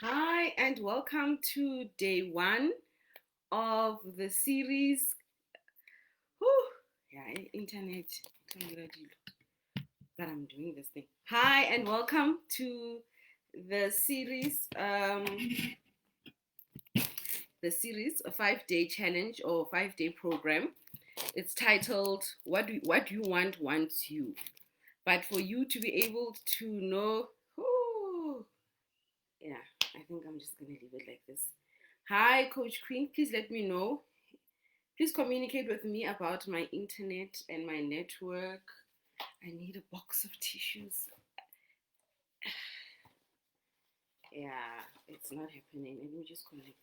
Hi, and welcome to day one of the series. Whew, yeah, internet. That I'm doing this thing. Hi, and welcome to the series. A 5-day challenge or 5-day program. It's titled "What You Want Wants You." But for you to be able to know, whew, yeah, I think I'm just gonna leave it like this. Hi, Coach Queen. Please let me know. Please communicate with me about my internet and my network. I need a box of tissues. Yeah, it's not happening. Let me just connect.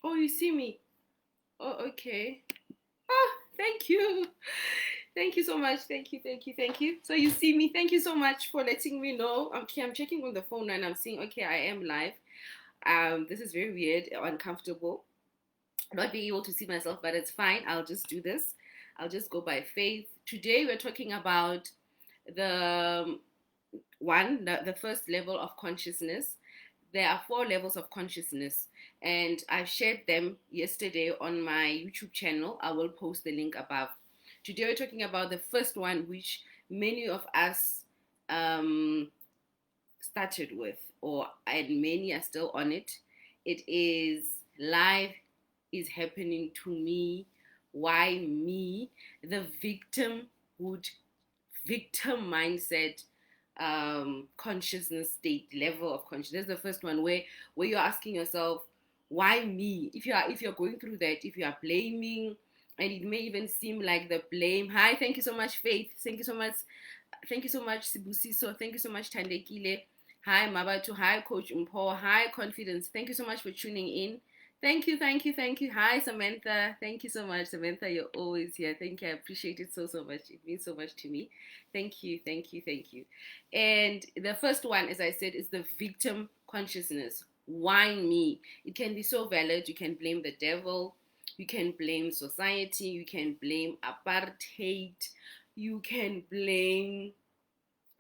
Oh, you see me? Oh, okay. Oh, thank you. Thank you so much. Thank you. So you see me. Thank you so much for letting me know. Okay, I'm checking on the phone and I'm seeing, okay, I am live. This is very weird, uncomfortable. Not being able to see myself, but it's fine. I'll just do this. I'll just go by faith. Today we're talking about the the first level of consciousness. There are 4 levels of consciousness, and I shared them yesterday on my YouTube channel. I will post the link above. Today we're talking about the first one, which many of us um, started with, and many are still on it. It is life is happening to me. Why me? The victimhood, victim mindset, consciousness state, level of consciousness. That's the first one where you're asking yourself, why me? If you're going through that, if you are blaming, and it may even seem like the blame. Hi, thank you so much, Faith. Thank you so much, Sibusiso. Thank you so much, Tandekile. Hi, Mabatu. Hi, Coach Mpo. Hi, Confidence. Thank you so much for tuning in. Thank you. Hi, Samantha. Thank you so much, Samantha. You're always here. Thank you. I appreciate it so much. It means so much to me. Thank you. And the first one, as I said, is the victim consciousness. Why me? It can be so valid. You can blame the devil. You can blame society. You can blame apartheid. You can blame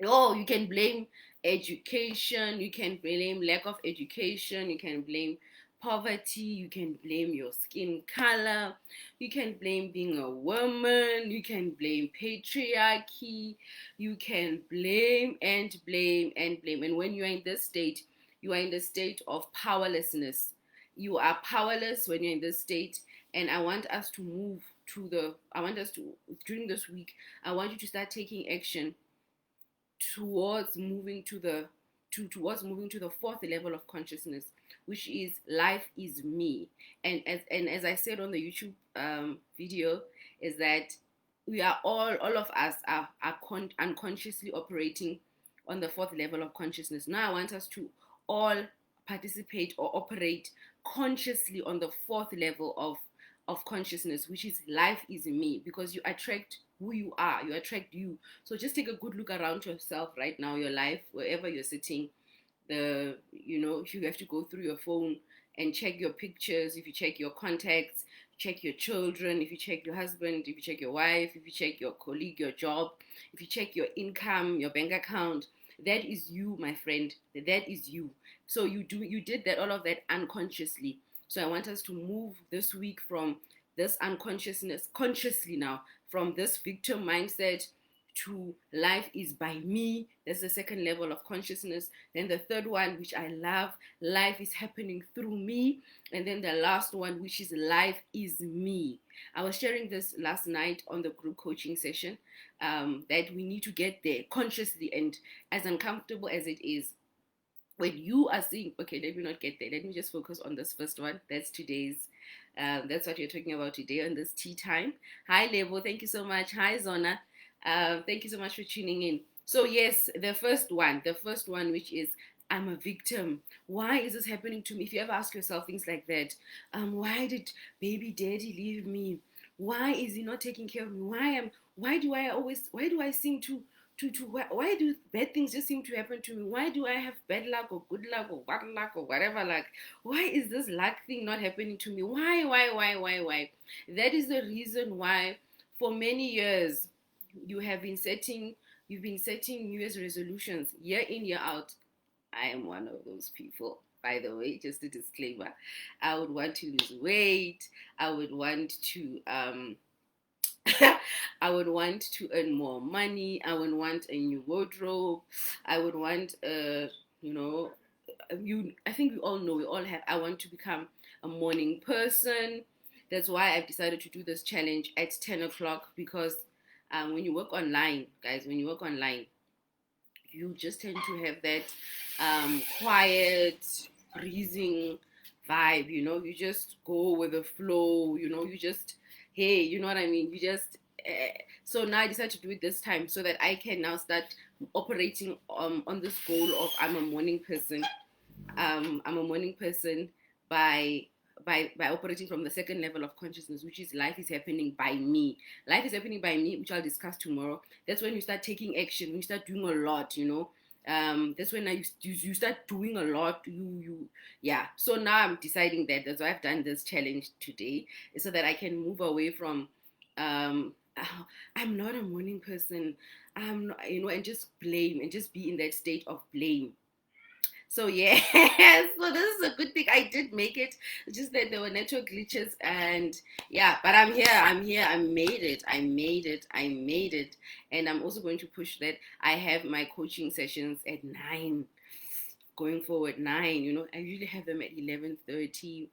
you can blame education, you can blame lack of education, you can blame poverty, you can blame your skin color, you can blame being a woman, you can blame patriarchy, you can blame. And when you're in this state, you are in the state of powerlessness. You are powerless when you're in this state. And I want us to during this week, I want you to start taking action towards moving to the fourth level of consciousness, which is life is me. And as I said on the YouTube video, is that we are all of us are unconsciously operating on the fourth level of consciousness. Now I want us to all participate or operate consciously on the fourth level of consciousness, which is life is me, because you attract who you are, you attract you. So just take a good look around yourself right now, your life, wherever you're sitting. If you have to go through your phone and check your pictures, if you check your contacts, check your children, if you check your husband, if you check your wife, if you check your colleague, your job, if you check your income, your bank account, that is you, my friend. That is you. So you did that, all of that unconsciously. So I want us to move this week from this unconsciousness, consciously now, from this victim mindset to life is by me. That's the second level of consciousness. Then the third one, which I love, life is happening through me. And then the last one, which is life is me. I was sharing this last night on the group coaching session, that we need to get there consciously. And as uncomfortable as it is, when you are seeing, okay, let me not get there. Let me just focus on this first one. That's today's, that's what you're talking about today on this tea time. Hi, Lebo. Thank you so much. Hi, Zona. Thank you so much for tuning in. So, yes, the first one, which is I'm a victim. Why is this happening to me? If you ever ask yourself things like that, why did baby daddy leave me? Why is he not taking care of me? Why do I seem why do bad things just seem to happen to me? Why do I have bad luck or good luck or bad luck or whatever luck? Why is this luck thing not happening to me? Why? That is the reason why for many years you've been setting New Year's resolutions year in, year out. I am one of those people. By the way, just a disclaimer. I would want to lose weight. I would want to I would want to earn more money. I would want a new wardrobe. I would want, I think we all know, we all have, I want to become a morning person. That's why I've decided to do this challenge at 10 o'clock because when you work online, guys, you just tend to have that quiet, breathing vibe, you just go with the flow, you just, hey, you know what I mean? You just, so now I decided to do it this time so that I can now start operating on this goal of I'm a morning person. I'm a morning person by operating from the second level of consciousness, which is life is happening by me. Life is happening by me, which I'll discuss tomorrow. That's when you start taking action, when you start doing a lot, that's when you start doing a lot. Yeah. So now I'm deciding that. That's why I've done this challenge today, so that I can move away from I'm not a morning person. I'm not, and just blame and just be in that state of blame. So yeah, so this is a good thing. I did make it. Just that there were network glitches, and yeah, but I'm here. I made it, and I'm also going to push that. I have my coaching sessions at 9, going forward 9. I usually have them at 11:30.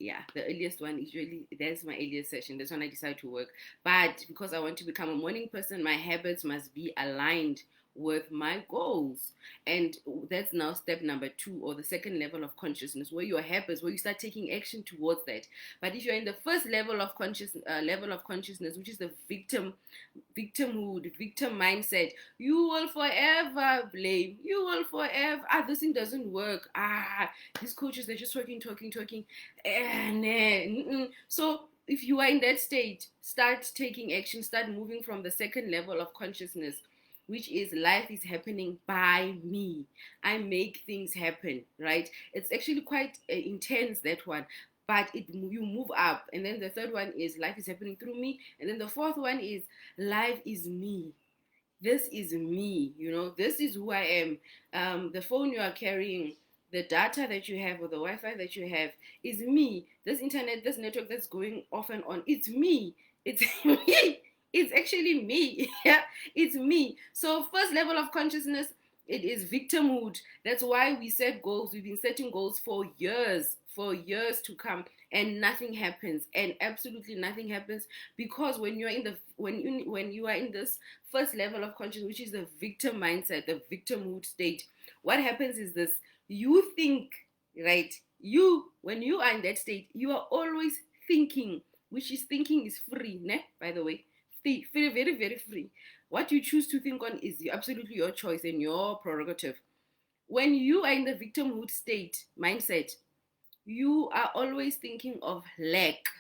Yeah, the earliest one is really, that's my earliest session. That's when I decide to work. But because I want to become a morning person, my habits must be aligned with my goals. And that's now step number 2, or the second level of consciousness, where your habits, where you start taking action towards that. But if you're in the first level of consciousness, which is the victimhood, victim mindset, you will forever blame. You will forever, this thing doesn't work. These coaches, they're just talking. So if you are in that state, start taking action, start moving from the second level of consciousness, which is life is happening by me. I make things happen, right? It's actually quite intense, that one. But you move up. And then the third one is life is happening through me. And then the fourth one is life is me. This is me, this is who I am. The phone you are carrying, the data that you have, or the Wi-Fi that you have is me. This internet, this network that's going off and on, it's me. It's me. It's actually me. Yeah, it's me. So first level of consciousness, it is victimhood. That's why we set goals. We've been setting goals for years to come, and nothing happens, and absolutely nothing happens, because when you are when you are in this first level of consciousness, which is the victim mindset, the victimhood state, what happens is this: you think, right? When you are in that state, you are always thinking, which is thinking is free, ne? By the way, very, very, very free. What you choose to think on is absolutely your choice and your prerogative. When you are in the victimhood state mindset, you are always thinking of lack.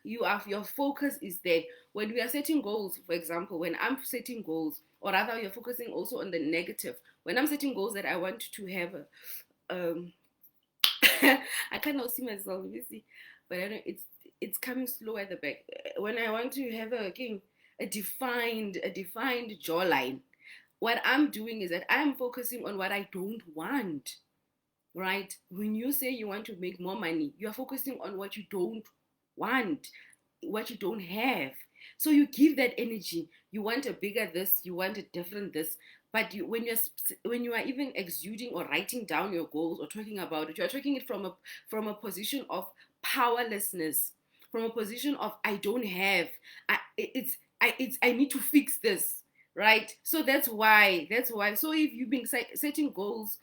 Your focus is there. When we are setting goals, for example, when I'm setting goals, or rather you're focusing also on the negative. When I'm setting goals that I want to have I cannot see myself, you see, but I don't, it's coming slow at the back. When I want to have a defined jawline, what I'm doing is that I'm focusing on what I don't want. right? When you say you want to make more money, you are focusing on what you don't want, what you don't have. So you give that energy. You want a bigger this, you want a different this. But when you are even exuding or writing down your goals or talking about it, you are talking it from a position of powerlessness, from a position of I don't have. I need to fix this, right? So that's why. So if you've been setting goals,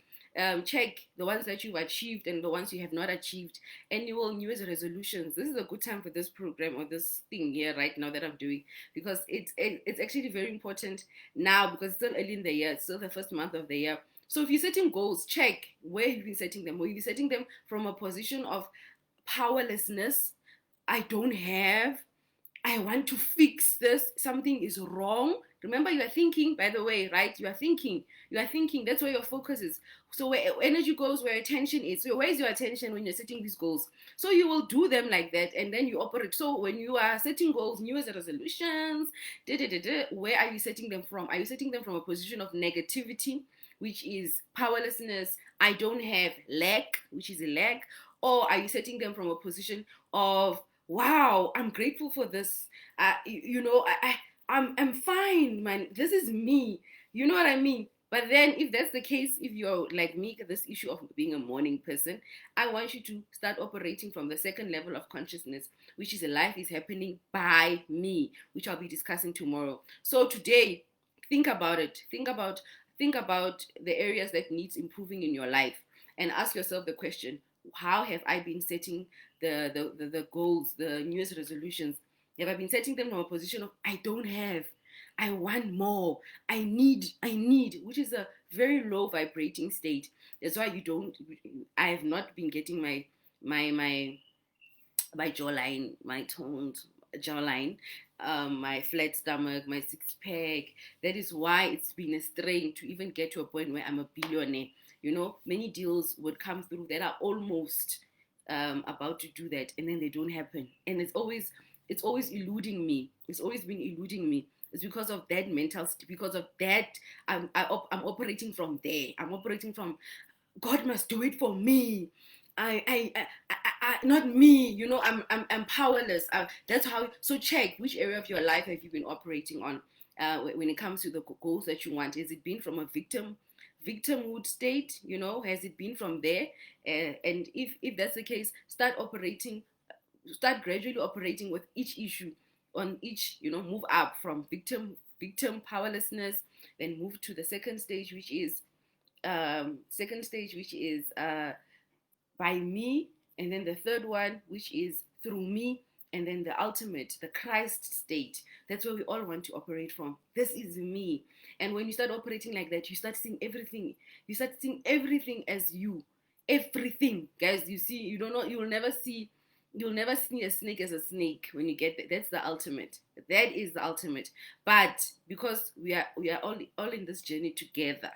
check the ones that you've achieved and the ones you have not achieved. Annual New Year's resolutions. This is a good time for this program or this thing here right now that I'm doing, because it's actually very important now, because it's still early in the year. It's still the first month of the year. So if you're setting goals, check where you've been setting them. Will you be setting them from a position of powerlessness? I don't have. I want to fix this. Something is wrong. Remember, you are thinking, by the way, right? You are thinking. You are thinking. That's where your focus is. So where energy goes, where attention is. So where's your attention when you're setting these goals? So you will do them like that, and then you operate. So when you are setting goals, New Year's resolutions, where are you setting them from? Are you setting them from a position of negativity, which is powerlessness? I don't have, lack, which is a lack, or are you setting them from a position of wow, I'm grateful for this. I'm fine, man. This is me. You know what I mean? But then, if that's the case, if you're like me, this issue of being a morning person, I want you to start operating from the second level of consciousness, which is a life is happening by me, which I'll be discussing tomorrow. So today, think about it. Think about the areas that needs improving in your life, and ask yourself the question: how have I been setting the goals, the New Year's resolutions? Have I been setting them from a position of I don't have, I want more, I need, which is a very low vibrating state. That's why I have not been getting my my jawline, my toned jawline, my flat stomach, my six pack. That is why it's been a strain to even get to a point where I'm a billionaire. Many deals would come through that are almost about to do that, and then they don't happen. And it's always eluding me. It's always been eluding me. It's because of that mental because of that I'm operating from there. I'm operating from God must do it for me. Not me. I'm powerless. That's how. So check which area of your life have you been operating on when it comes to the goals that you want. Has it been from a victimhood state? Has it been from there? And if that's the case, start gradually operating with each issue on each. Move up from victim powerlessness, then move to the second stage, which is by me, and then the third one, which is through me, and then the ultimate, the Christ state. That's where we all want to operate from. This is me. And when you start operating like that, you start seeing everything. You start seeing everything as you. Everything, guys. You see, you don't know. You'll never see a snake as a snake when you get that. That's the ultimate. That is the ultimate. But because we are all in this journey together.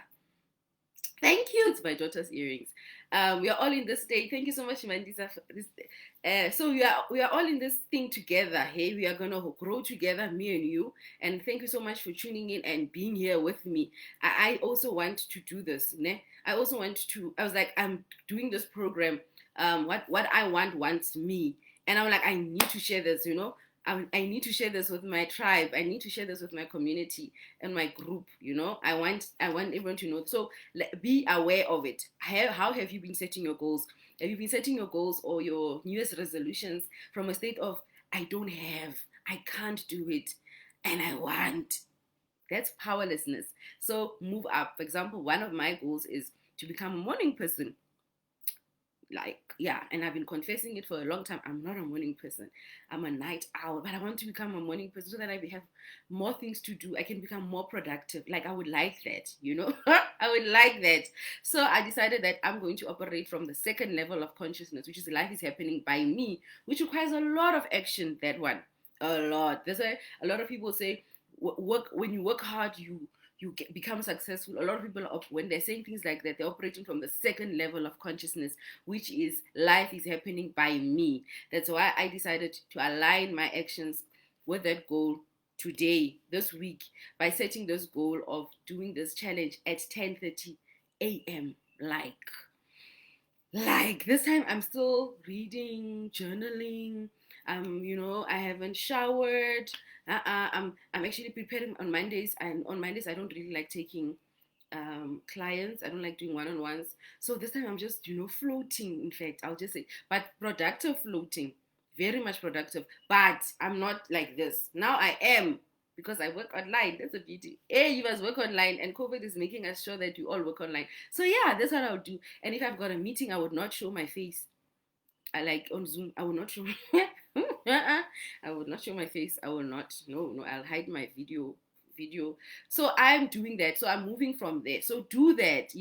Thank you. It's my daughter's earrings. We are all in this state. Thank you so much, Mandisa. For this. So we are all in this thing together. Hey, we are gonna grow together, me and you. And thank you so much for tuning in and being here with me. I also want to do this. Ne? I also want to. I was like, I'm doing this program. What I wants me, and I'm like, I need to share this. I need to share this with my tribe. I need to share this with my community and my group. I want everyone to know. So be aware of it. How have you been setting your goals? Have you been setting your goals or your New Year's resolutions from a state of I don't have, I can't do it, and I want? That's powerlessness. So move up. For example, one of my goals is to become a morning person. And I've been confessing it for a long time. I'm not a morning person. I'm a night owl, but I want to become a morning person so that I have more things to do. I can become more productive. I would like that. I would like that. So I decided that I'm going to operate from the second level of consciousness, which is life is happening by me, which requires a lot of action. That one, a lot. There's a lot of people say when you work hard, you become successful. A lot of people, when they're saying things like that, they're operating from the second level of consciousness, which is life is happening by me. That's why I decided to align my actions with that goal today, this week, by setting this goal of doing this challenge at 10:30 a.m. Like this time I'm still reading, journaling. I haven't showered. I'm actually preparing on Mondays, and on Mondays I don't really like taking clients. I don't like doing one-on-ones. So this time I'm just, floating. In fact, I'll just say, but productive floating, very much productive. But I'm not like this. Now I am, because I work online. That's a beauty. You must work online, and COVID is making us sure that we all work online. So yeah, that's what I would do. And if I've got a meeting, I would not show my face. I like on Zoom, I will not show. I will not show my face. I will not. No, no. I'll hide my video. So I'm doing that. So I'm moving from there. So do that.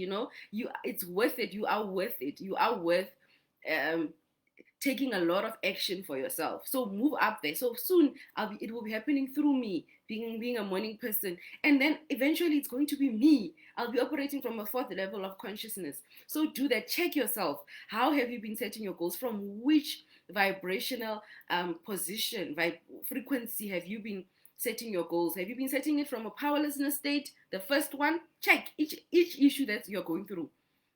It's worth it. You are worth it. You are worth um taking a lot of action for yourself. So move up there. So soon it will be happening through me, being a morning person. And then eventually it's going to be me. I'll be operating from a fourth level of consciousness. So do that. Check yourself. How have you been setting your goals? From which vibrational position, frequency have you been setting your goals? Have you been setting it from a powerlessness state? The first one, check each issue that you're going through.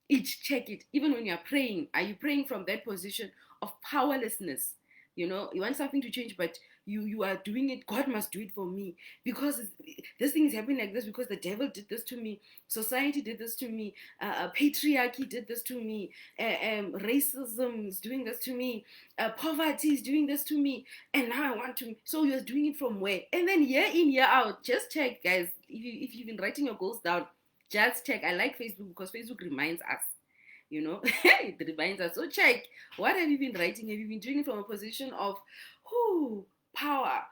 Each check it. Even when you're praying, are you praying from that position of powerlessness? You want something to change, but you are doing it. God must do it for me, because this thing is happening like this, because the devil did this to me, society did this to me, patriarchy did this to me, racism is doing this to me, poverty is doing this to me, and now I want to. So you're doing it from where? And then year in, year out, just check, guys. If you've been writing your goals down, just check. I like Facebook because Facebook reminds us. It reminds us. So check, what have you been writing? Have you been doing it from a position of power?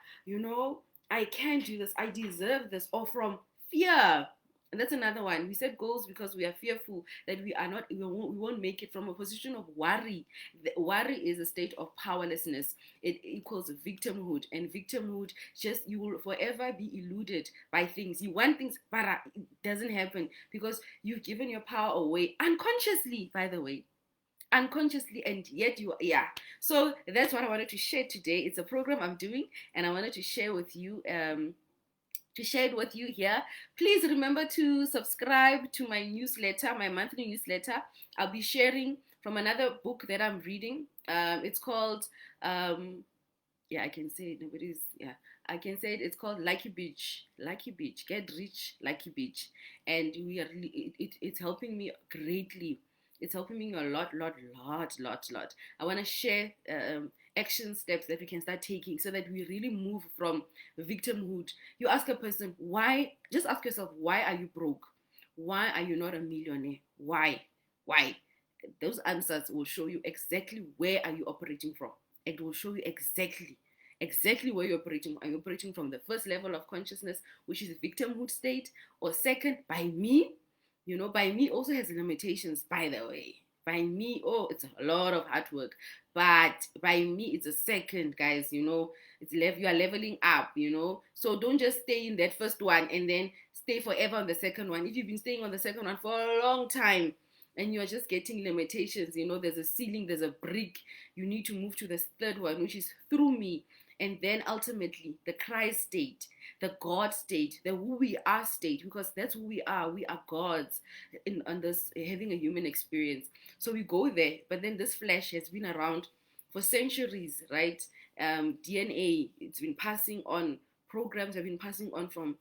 I can do this, I deserve this, or from fear? And that's another one. We set goals because we are fearful that we won't make it, from a position of worry. Worry is a state of powerlessness. It equals victimhood, and victimhood, just, you will forever be eluded by things. You want things, but it doesn't happen because you've given your power away unconsciously, by the way, unconsciously, and yet yeah. So that's what I wanted to share today. It's a program I'm doing, and I wanted to share with you, here. Please remember to subscribe to my newsletter, my monthly newsletter. I'll be sharing from another book that I'm reading. It's called, yeah, I can say it. I can say it. It's called Lucky Beach. Lucky Beach. Get Rich Lucky Beach. And we are really, it's helping me greatly. It's helping me a lot. I want to share action steps that we can start taking, so that we really move from victimhood. You ask a person, why? Just ask yourself, why are you broke? Why are you not a millionaire? Why? Why? Those answers will show you exactly where are you operating from. It will show you exactly where you're operating. Are you operating from the first level of consciousness, which is the victimhood state, or second, by me? By me also has limitations, by the way. By me, it's a lot of hard work, but by me, it's a second, guys. You are leveling up. So don't just stay in that first one and then stay forever on the second one. If you've been staying on the second one for a long time, and you're just getting limitations, there's a ceiling, there's a brick. You need to move to the third one, which is through me. And then ultimately, the Christ state, the God state, the who we are state, because that's who we are. We are gods on this, having a human experience. So we go there, but then this flesh has been around for centuries, right? DNA, it's been passing on. Programs have been passing on from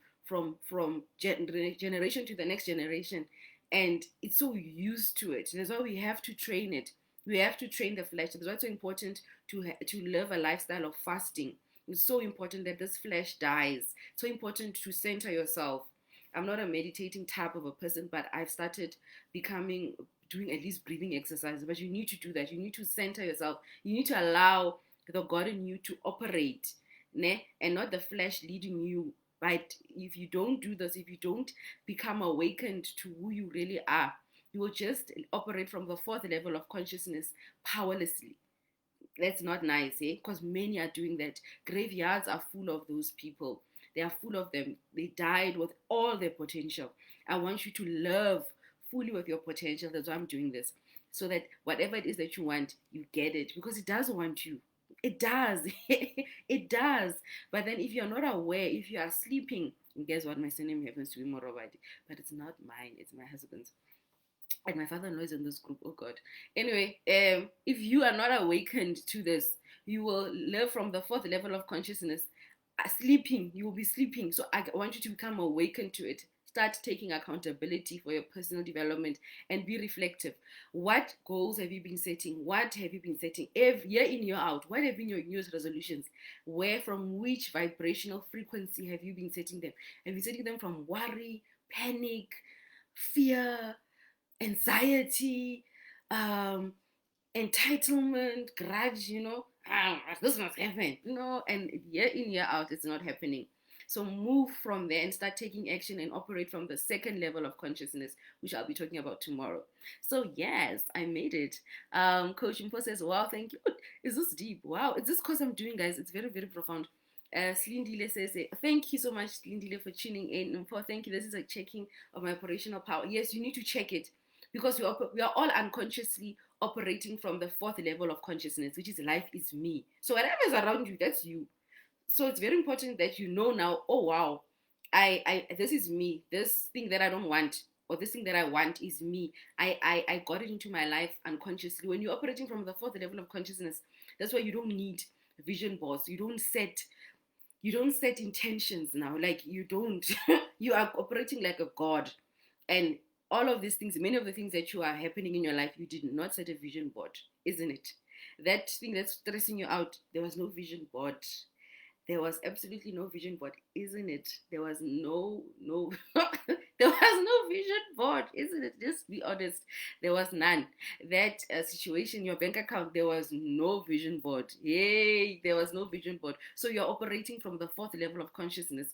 generation to the next generation, and it's so used to it. That's why we have to train it. We have to train the flesh. That's why it's so important to live a lifestyle of fasting. It's so important that this flesh dies. It's so important to center yourself. I'm not a meditating type of a person, but I've started doing at least breathing exercises. But you need to do that. You need to center yourself. You need to allow the God in you to operate, ne? And not the flesh leading you. But if you don't do this, if you don't become awakened to who you really are, you will just operate from the fourth level of consciousness powerlessly. That's not nice, eh? Because many are doing that. Graveyards are full of those people. They are full of them. They died with all their potential. I want you to love fully with your potential. That's why I'm doing this. So that whatever it is that you want, you get it. Because it does want you. It does. It does. But then if you're not aware, if you are sleeping, and guess what? My surname happens to be Morobadi. But it's not mine. It's my husband's. And my father-in-law is in this group. Oh God. Anyway, if you are not awakened to this, you will live from the fourth level of consciousness, sleeping. You will be sleeping. So I want you to become awakened to it. Start taking accountability for your personal development and be reflective. What goals have you been setting? What have you been setting? Every year in, year out, what have been your New Year's resolutions? Where, from which vibrational frequency have you been setting them? Have you setting them from worry, panic, fear, anxiety, um, entitlement, grudge, this must happen, and year in, year out, it's not happening. So move from there and start taking action and operate from the second level of consciousness, which I'll be talking about tomorrow. So yes, I made it. Coach Impo says, wow, thank you. Is this deep? Wow, it's this course I'm doing, guys. It's very, very profound. Slindile says, thank you so much, Slindile, for tuning in. Impo, thank you. This is a checking of my operational power. Yes, you need to check it because we are all unconsciously operating from the fourth level of consciousness, which is life is me. So whatever is around you, that's you. So it's very important that you know now, oh wow, I this is me. This thing that I don't want or this thing that I want is me. I got it into my life unconsciously. When you're operating from the fourth level of consciousness, that's why you don't need vision boards. You don't set intentions now. Like you don't you are operating like a god. And all of these things, many of the things that you are happening in your life, you did not set a vision board, isn't it? That thing that's stressing you out, there was no vision board. There was absolutely no vision board, isn't it? There was no there was no vision board, isn't it? Just be honest. There was none. That situation, your bank account, there was no vision board. Yay, there was no vision board. So you're operating from the fourth level of consciousness,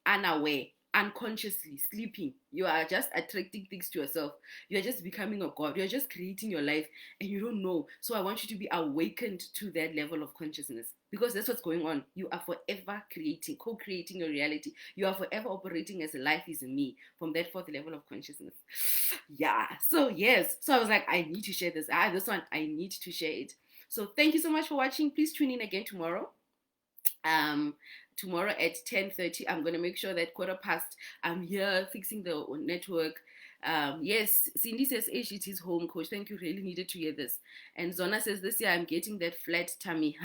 unaware, unconsciously sleeping. You are just attracting things to yourself. You're just becoming a god. You're just creating your life and you don't know. So I want you to be awakened to that level of consciousness because that's what's going on. You are forever creating, co-creating your reality. You are forever operating as life is me from that fourth level of consciousness. Yeah. So yes. So I was like, I need to share this. This one, I need to share it. So thank you so much for watching. Please tune in again tomorrow. Tomorrow at 10:30. I'm going to make sure that 15:15 I'm here fixing the network. Yes, Cindy says, it is home, coach. Thank you. Really needed to hear this. And Zona says, this year I'm getting that flat tummy.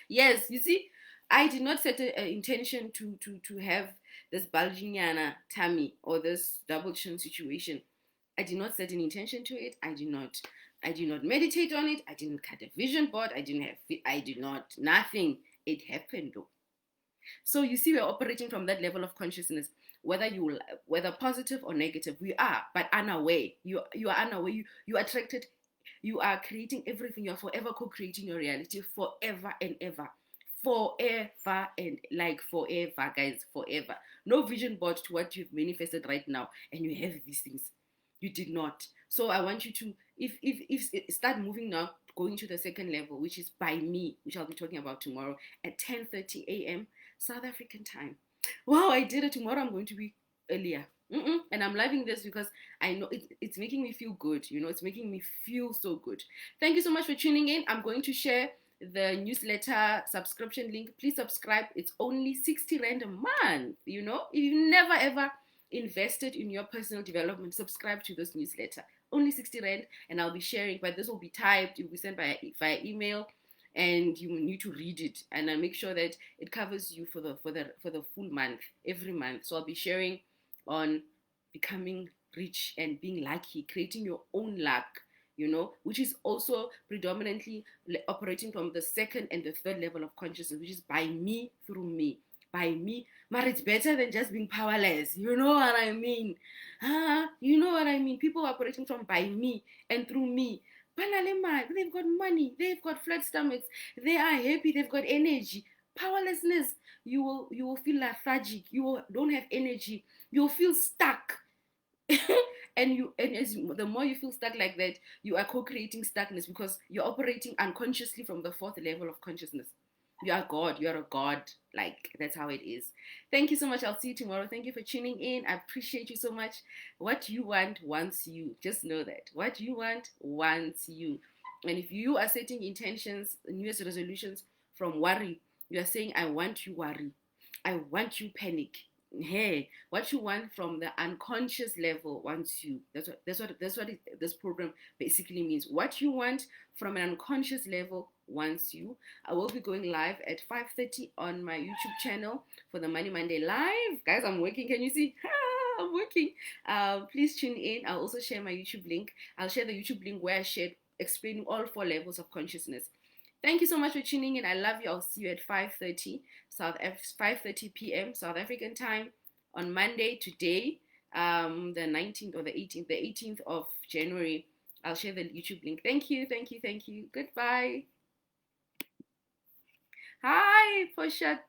Yes, you see, I did not set an intention to have this bulging tummy or this double chin situation. I did not set an intention to it. I did not meditate on it. I didn't cut a vision board. Nothing. It happened though. So you see, we're operating from that level of consciousness, whether positive or negative, we are, but unaware. You are unaware. You attracted. You are creating everything. You are forever co-creating your reality, forever and ever, forever and like forever, guys, forever. No vision board to what you've manifested right now, and you have these things. You did not. So I want you to, if start moving now, going to the second level, which is by me, which I'll be talking about tomorrow at 10:30 a.m. South African time. Wow, I did it. Tomorrow I'm going to be earlier. And I'm loving this because I know it's making me feel good. It's making me feel so good. Thank you so much for tuning in. I'm going to share the newsletter subscription link. Please subscribe. It's only 60 Rand a month. If you've never ever invested in your personal development, subscribe to this newsletter. Only 60 Rand, and I'll be sharing, but this will be typed. It will be sent via email. And you need to read it, and I make sure that it covers you for the full month, every month. So I'll be sharing on becoming rich and being lucky, creating your own luck, which is also predominantly operating from the second and the third level of consciousness, which is by me, through me, by me. But it's better than just being powerless. You know what I mean? You know what I mean? People operating from by me and through me. They've got money, they've got flat stomachs, they are happy, they've got energy. Powerlessness, you will feel lethargic, don't have energy, you'll feel stuck. and the more you feel stuck like that, you are co-creating stuckness because you're operating unconsciously from the fourth level of consciousness. You are God. You are a God. Like, that's how it is. Thank you so much. I'll see you tomorrow. Thank you for tuning in. I appreciate you so much. What you want wants you. Just know that. What you want wants you. And if you are setting intentions, New Year's resolutions from worry, you are saying, I want you worry. I want you panic. hey, what you want from the unconscious level wants you. This program basically means. What you want from an unconscious level wants you. I will be going live at 5:30 on my YouTube channel for the Money Monday live. Guys, I'm working. Can you see? I'm working. Please tune in. I'll also share my YouTube link. I'll share the YouTube link where I shared explaining all 4 levels of consciousness. Thank you so much for tuning in. I love you. I'll see you at 5:30 5:30 p.m. South African time on Monday today, the 19th or the 18th of January. I'll share the YouTube link. Thank you, thank you, thank you. Goodbye. Hi, Portia.